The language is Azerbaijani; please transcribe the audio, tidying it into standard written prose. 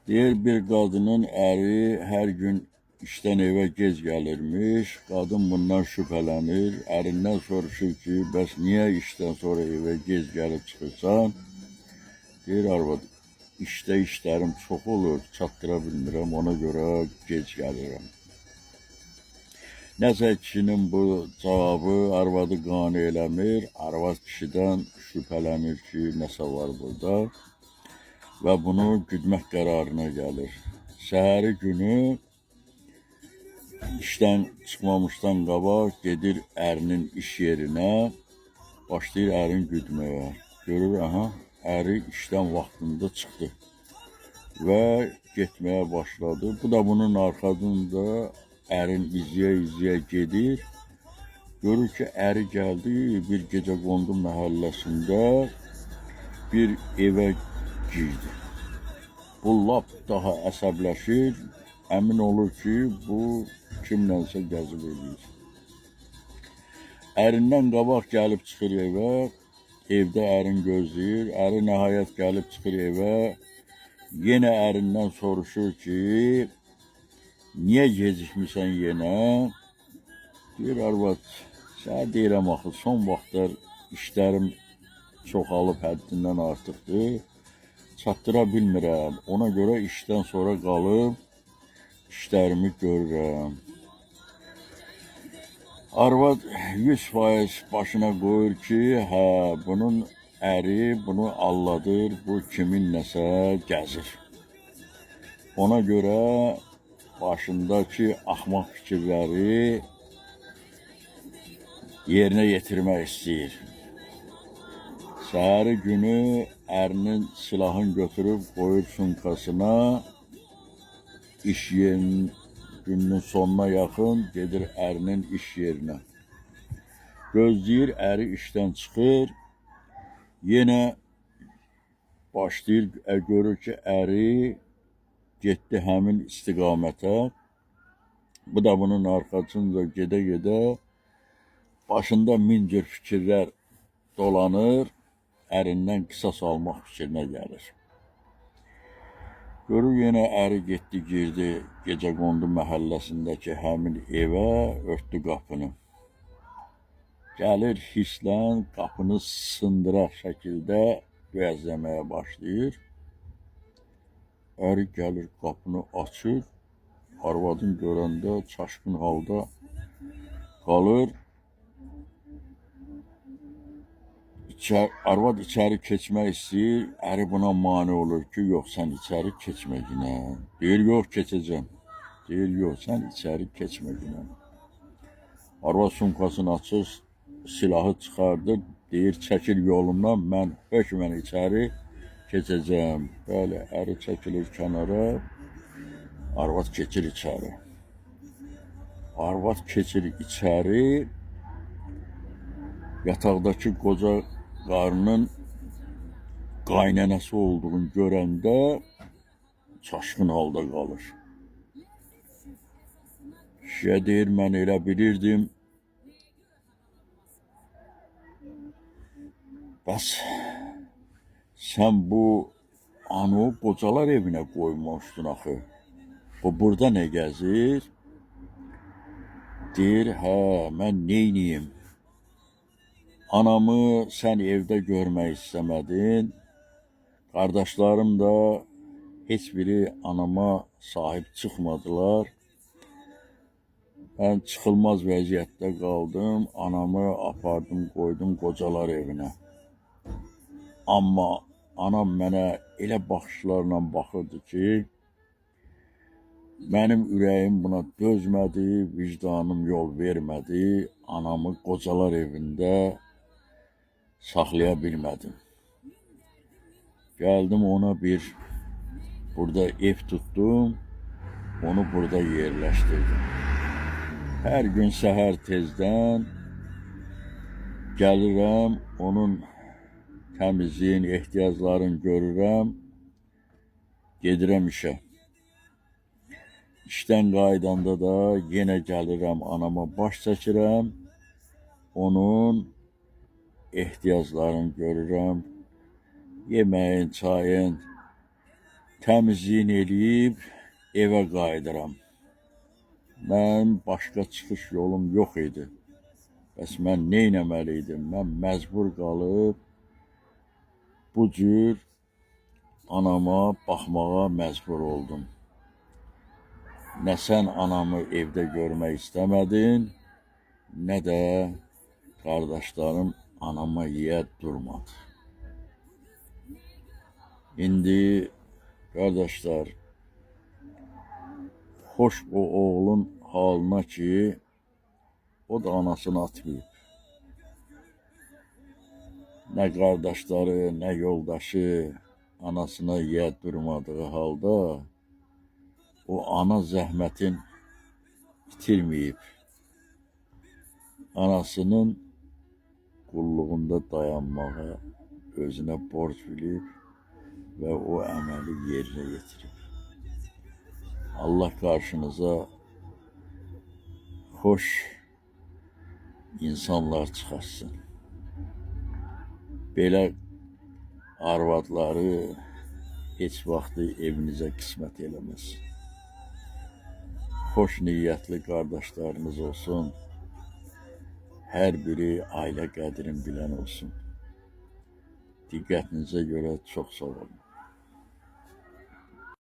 Deyir bir qadının əri hər gün işdən evə gec gəlirmiş. Qadın bundan şübhələnir. Ərindən soruşur ki, bəs niyə işdən sonra evə gec gəlib çıxırsan? Deyir arvad, işdə işlərim çox olur, çatdıra bilmirəm, ona görə gec gəlirəm. Nəsə kişinin bu cavabı arvadı qane eləmir. Arvad kişidən şübhələnir ki, nəsə var burada və bunu güdmək qərarına gəlir. Səhəri günü işdən çıxmamışdan qabaq gedir ərinin iş yerinə, başlayır ərin güdməyə. Görür, aha, əri işdən vaxtında çıxdı və getməyə başladı. Bu da bunun arxasında ərin izləyə gedir. Görür ki, əri gəldi bir Gecəqondu məhəlləsində bir evə girdi. Bu lap daha əsəbləşir, əmin olur ki, bu kimlənsə gəzib eləyir. Ərindən qabaq gəlib çıxır evə, evdə ərin gözləyir. Əri nəhayət gəlib çıxır evə, yenə ərindən soruşur ki, niyə gecikmirsən yenə? Deyir, arvad, sənə deyirəm axı, son vaxtlar işlərim çoxalıb həddindən artıqdır. Çatdıra bilmirəm. Ona görə işdən sonra qalıb işlərimi görürəm. Arvad 100% başına qoyur ki, hə, bunun əri bunu alladır, bu kiminləsə gəzir. Ona görə başındakı axmaq fikirləri yerinə yetirmək istəyir. Səhəri günü ərinin silahını götürüb qoyur sumkasına, iş yerinin gününün sonuna yaxın gedir ərinin iş yerinə. Gözləyir, əri işdən çıxır, yenə başlayır, görür ki, əri getdi həmin istiqamətə. Bu da bunun arxasında gedə-gedə başında min cür fikirlər dolanır, ərindən qisas almaq fikrinə gəlir. Görür, yenə əri getdi, girdi Gecəqondu məhəlləsindəki həmin evə, örtdü qapını. Gəlir hisslə qapını sındıraq şəkildə döyəcləməyə başlayır. Əri gəlir, qapını açır, arvadın görəndə çaşqın halda qalır. Arvad içəri keçmək istəyir, əri buna mane olur ki, yox, sən içəri keçmə günə. Deyir, yox, keçəcəm. Deyir, yox, sən içəri keçmə günə. Arvad sumkasını açır, silahı çıxardır, deyir, çəkil yolumdan, mən hökmən içəri keçəcəm. Bəli, əri çəkilir kənara, arvad keçir içəri. Arvad keçir içəri, yataqdakı qoca qarının qaynanəsi olduğunu görəndə çaşqın halda qalır. Kişiyə deyir, mən elə bilirdim, bəs sən bu anı qocalar evinə qoymuşdun axı. Bu burada nə gəzir? Deyir, hə, mən neyniyim? Anamı sən evdə görmək istəmədin. Qardaşlarım da heç biri anama sahib çıxmadılar. Mən çıxılmaz vəziyyətdə qaldım. Anamı apardım, qoydum qocalar evinə. Amma anam mənə elə baxışlarla baxırdı ki, mənim ürəyim buna dözmədi, vicdanım yol vermədi. Anamı qocalar evində saxlaya bilmədim. Gəldim ona bir burada ev tutdum, onu burada yerləşdirdim. Hər gün səhər tezdən gəlirəm, onun təmizliyin, ehtiyaclarını görürəm, gedirəm işə. İşdən qaydanda da yenə gəlirəm, anama baş çəkirəm, onun ehtiyaclarını görürəm, yeməyin, çayın, təmizliyin eləyib evə qayıdıram. Mənim başqa çıxış yolum yox idi. Bəs mən nə etməli idim? Mən məcbur qalıb bu cür anama baxmağa məcbur oldum. Nə sən anamı evdə görmək istəmədin, nə də qardaşlarım anama yiyə durmadı. İndi qardaşlar, xoş o oğlun halına ki, o da anasını atmayıb. Nə qardaşları, nə yoldaşı anasına yiyə durmadığı halda o ana zəhmətin itirməyib. Anasının qulluğunda dayanmağa özünə borc bilib və o əməli yerinə yetirib. Allah qarşınıza xoş insanlar çıxarsın. Belə arvadları heç vaxtı evinizə qismət eləməsin. Xoş niyyətli qardaşlarınız olsun. Hər biri ailə qədrini bilən olsun. Diqqətinizə görə çox sağ olun.